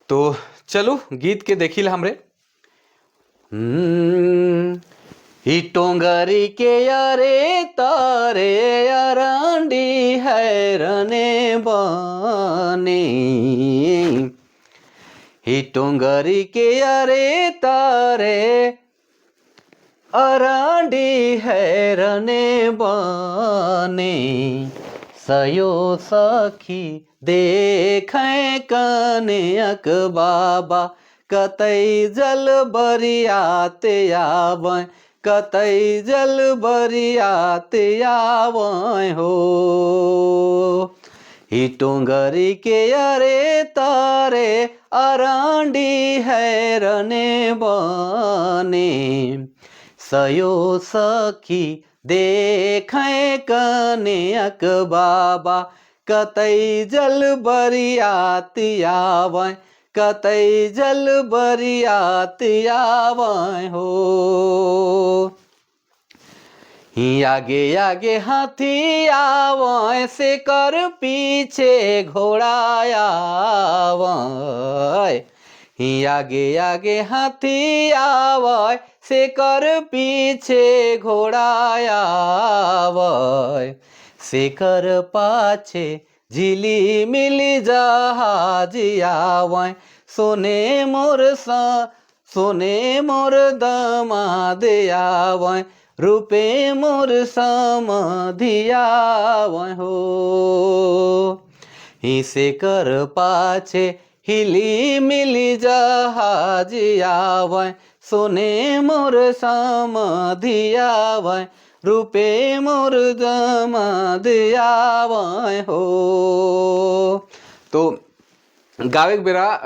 तो चलो गीत के देखिल हमरे। ही टोंगरी के यारे तारे अरांडी हैरने बने, ही टोंगरी के यारे तारे अरांडी हैरने बने, सयो सखी देखें कन्यक बाबा कतई जल बरियाते आवें, कतई जल बरियाते आवें हो। ही टोंगरी के अरे तारे अरांडी हैरने बने, सयो सखी देखें कन्यक बाबा कतई जल बरियाती आवें, कतई जल बरियाती आवें हो। ही आगे आगे हाथी आवें से कर पीछे घोड़ा आवें, ही आगे आगे हाथी आवे से कर पीछे घोड़ा आवे, से कर पाछे झिली मिली जहाज आवे, सोने मोर सा सोने मोर दमाद आवे, रूपे मोर समधि आवे हो। ही से कर पाछे हिली मिली जहाज आवें, सोने मोर समधि आवें, रूपे मोर दमाद आवें हो। तो गावे के बेरा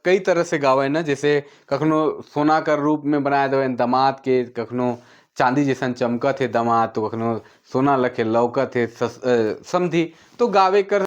कई तरह से गावे ना, जैसे कखनो सोना कर रूप में बनाए देवे दामाद के, कखनो चांदी जैसन चमकत है दामाद, तो कखनो सोना लखे लौकत है समधी। तो गावे कर